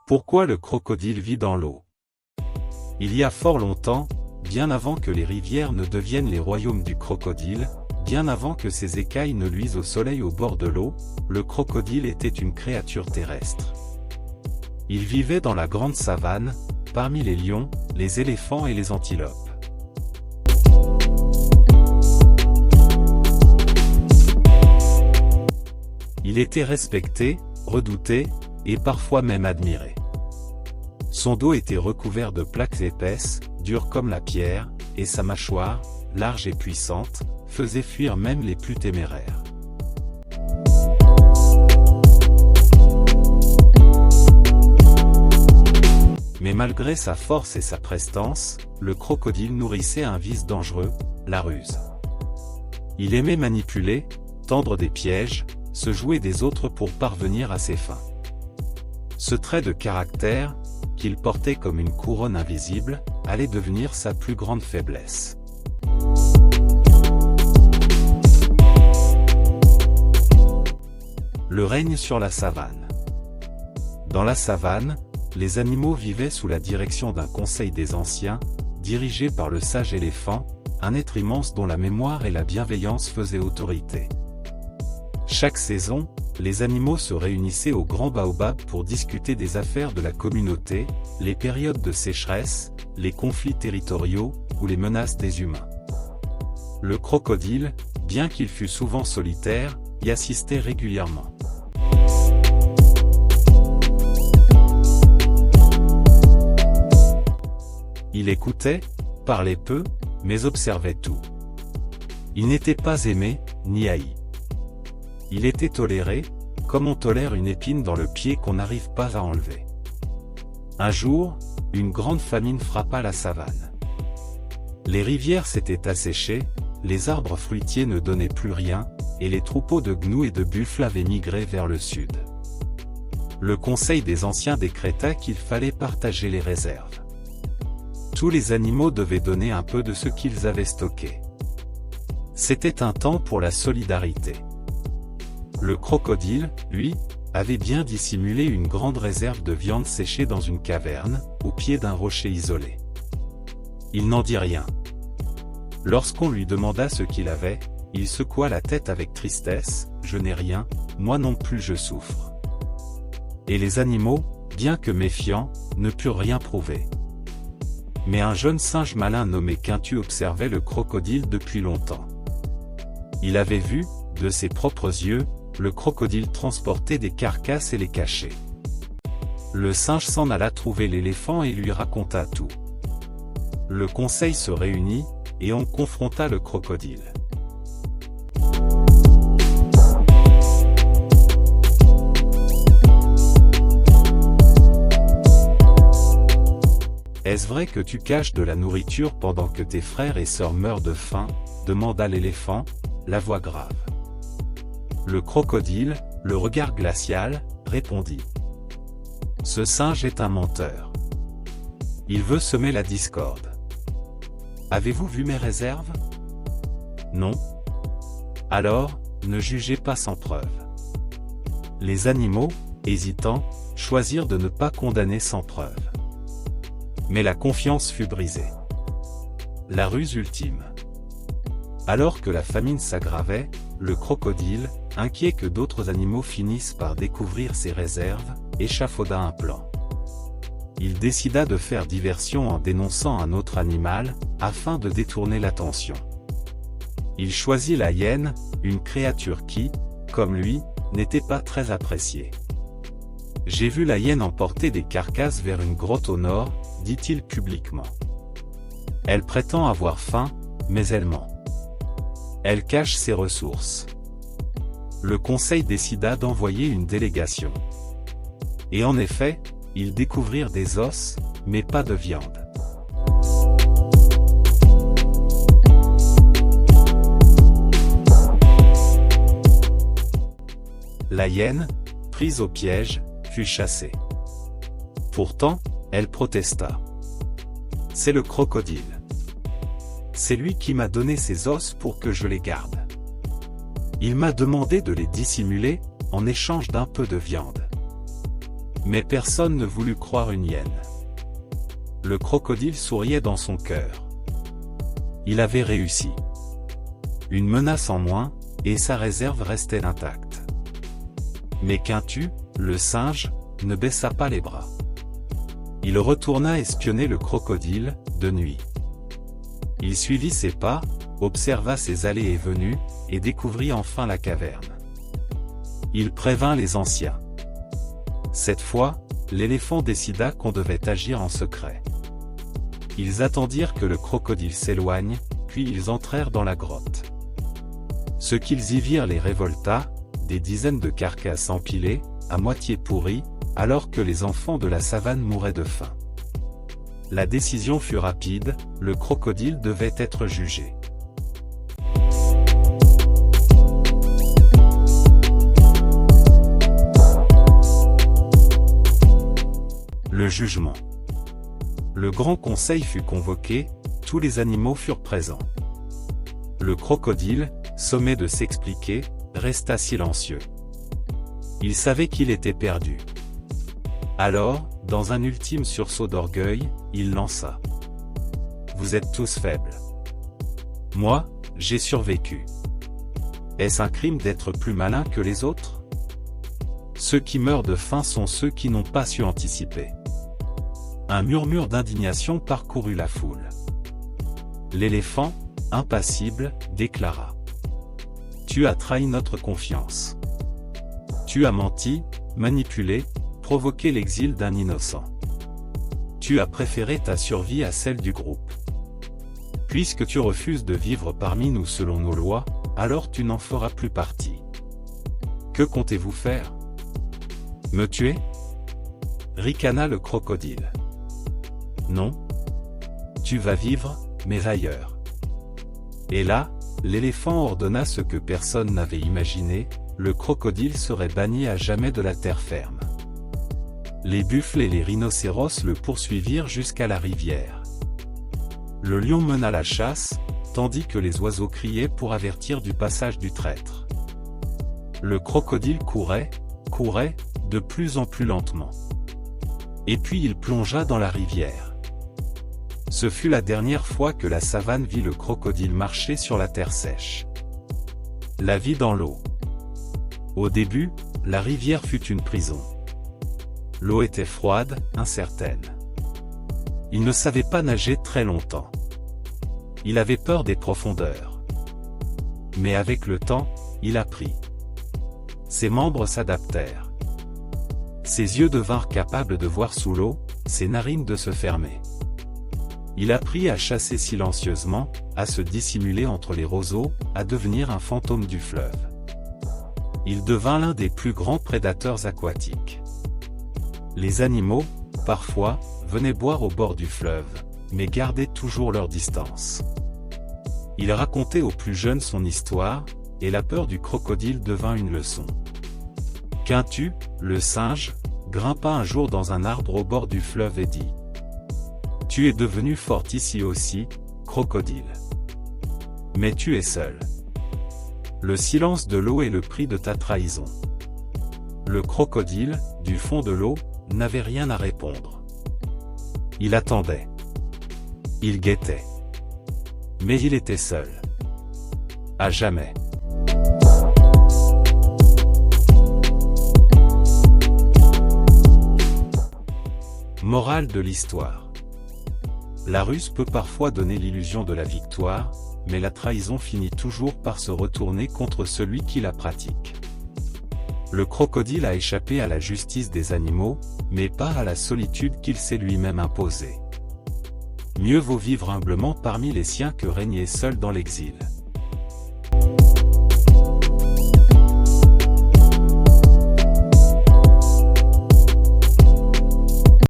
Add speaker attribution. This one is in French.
Speaker 1: Pourquoi le crocodile vit dans l'eau? Il y a fort longtemps, bien avant que les rivières ne deviennent les royaumes du crocodile, bien avant que ses écailles ne luisent au soleil au bord de l'eau, le crocodile était une créature terrestre. Il vivait dans la grande savane, parmi les lions, les éléphants et les antilopes. Il était respecté, redouté, et parfois même admiré. Son dos était recouvert de plaques épaisses, dures comme la pierre, et sa mâchoire, large et puissante, faisait fuir même les plus téméraires. Mais malgré sa force et sa prestance, le crocodile nourrissait un vice dangereux, la ruse. Il aimait manipuler, tendre des pièges, se jouer des autres pour parvenir à ses fins. Ce trait de caractère, qu'il portait comme une couronne invisible, allait devenir sa plus grande faiblesse. Le règne sur la savane. Dans la savane, les animaux vivaient sous la direction d'un conseil des anciens, dirigé par le sage éléphant, un être immense dont la mémoire et la bienveillance faisaient autorité. Chaque saison, les animaux se réunissaient au Grand Baobab pour discuter des affaires de la communauté, les périodes de sécheresse, les conflits territoriaux, ou les menaces des humains. Le crocodile, bien qu'il fût souvent solitaire, y assistait régulièrement. Il écoutait, parlait peu, mais observait tout. Il n'était pas aimé, ni haï. Il était toléré, comme on tolère une épine dans le pied qu'on n'arrive pas à enlever. Un jour, une grande famine frappa la savane. Les rivières s'étaient asséchées, les arbres fruitiers ne donnaient plus rien, et les troupeaux de gnous et de buffles avaient migré vers le sud. Le conseil des anciens décréta qu'il fallait partager les réserves. Tous les animaux devaient donner un peu de ce qu'ils avaient stocké. C'était un temps pour la solidarité. Le crocodile, lui, avait bien dissimulé une grande réserve de viande séchée dans une caverne, au pied d'un rocher isolé. Il n'en dit rien. Lorsqu'on lui demanda ce qu'il avait, il secoua la tête avec tristesse, « Je n'ai rien, moi non plus je souffre. » Et les animaux, bien que méfiants, ne purent rien prouver. Mais un jeune singe malin nommé Quintu observait le crocodile depuis longtemps. Il avait vu, de ses propres yeux, le crocodile transporter des carcasses et les cacher. Le singe s'en alla trouver l'éléphant et lui raconta tout. Le conseil se réunit, et on confronta le crocodile. Est-ce vrai que tu caches de la nourriture pendant que tes frères et sœurs meurent de faim? Demanda l'éléphant, la voix grave. Le crocodile, le regard glacial, répondit. Ce singe est un menteur. Il veut semer la discorde. Avez-vous vu mes réserves? Non. Alors, ne jugez pas sans preuve. Les animaux, hésitants, choisirent de ne pas condamner sans preuve. Mais la confiance fut brisée. La ruse ultime. Alors que la famine s'aggravait, le crocodile, inquiet que d'autres animaux finissent par découvrir ses réserves, échafauda un plan. Il décida de faire diversion en dénonçant un autre animal, afin de détourner l'attention. Il choisit la hyène, une créature qui, comme lui, n'était pas très appréciée. J'ai vu la hyène emporter des carcasses vers une grotte au nord, dit-il publiquement. Elle prétend avoir faim, mais elle ment. Elle cache ses ressources. Le conseil décida d'envoyer une délégation. Et en effet, ils découvrirent des os, mais pas de viande. La hyène, prise au piège, fut chassée. Pourtant, elle protesta. C'est le crocodile. C'est lui qui m'a donné ses os pour que je les garde. Il m'a demandé de les dissimuler, en échange d'un peu de viande. Mais personne ne voulut croire une hyène. Le crocodile souriait dans son cœur. Il avait réussi. Une menace en moins, et sa réserve restait intacte. Mais Quintu, le singe, ne baissa pas les bras. Il retourna espionner le crocodile, de nuit. Il suivit ses pas, observa ses allées et venues, et découvrit enfin la caverne. Il prévint les anciens. Cette fois, l'éléphant décida qu'on devait agir en secret. Ils attendirent que le crocodile s'éloigne, puis ils entrèrent dans la grotte. Ce qu'ils y virent les révolta, des dizaines de carcasses empilées, à moitié pourries, alors que les enfants de la savane mouraient de faim. La décision fut rapide, le crocodile devait être jugé. Le jugement. Le grand conseil fut convoqué, tous les animaux furent présents. Le crocodile, sommé de s'expliquer, resta silencieux. Il savait qu'il était perdu. Alors, dans un ultime sursaut d'orgueil, il lança. « Vous êtes tous faibles. Moi, j'ai survécu. Est-ce un crime d'être plus malin que les autres? Ceux qui meurent de faim sont ceux qui n'ont pas su anticiper. » Un murmure d'indignation parcourut la foule. L'éléphant, impassible, déclara. « Tu as trahi notre confiance. Tu as menti, manipulé, provoqué l'exil d'un innocent. Tu as préféré ta survie à celle du groupe. Puisque tu refuses de vivre parmi nous selon nos lois, alors tu n'en feras plus partie. Que comptez-vous faire? Me tuer? » ricana le crocodile. « Non. Tu vas vivre, mais ailleurs. » Et là, l'éléphant ordonna ce que personne n'avait imaginé, le crocodile serait banni à jamais de la terre ferme. Les buffles et les rhinocéros le poursuivirent jusqu'à la rivière. Le lion mena la chasse, tandis que les oiseaux criaient pour avertir du passage du traître. Le crocodile courait, de plus en plus lentement. Et puis il plongea dans la rivière. Ce fut la dernière fois que la savane vit le crocodile marcher sur la terre sèche. La vie dans l'eau. Au début, la rivière fut une prison. L'eau était froide, incertaine. Il ne savait pas nager très longtemps. Il avait peur des profondeurs. Mais avec le temps, il apprit. Ses membres s'adaptèrent. Ses yeux devinrent capables de voir sous l'eau, ses narines de se fermer. Il apprit à chasser silencieusement, à se dissimuler entre les roseaux, à devenir un fantôme du fleuve. Il devint l'un des plus grands prédateurs aquatiques. Les animaux, parfois, venaient boire au bord du fleuve, mais gardaient toujours leur distance. Il racontait aux plus jeunes son histoire, et la peur du crocodile devint une leçon. Quintu, le singe, grimpa un jour dans un arbre au bord du fleuve et dit: « Tu es devenu fort ici aussi, crocodile. Mais tu es seul. Le silence de l'eau est le prix de ta trahison. » Le crocodile, du fond de l'eau, n'avait rien à répondre. Il attendait. Il guettait. Mais il était seul. À jamais. Morale de l'histoire. La ruse peut parfois donner l'illusion de la victoire, mais la trahison finit toujours par se retourner contre celui qui la pratique. Le crocodile a échappé à la justice des animaux, mais pas à la solitude qu'il s'est lui-même imposée. Mieux vaut vivre humblement parmi les siens que régner seul dans l'exil.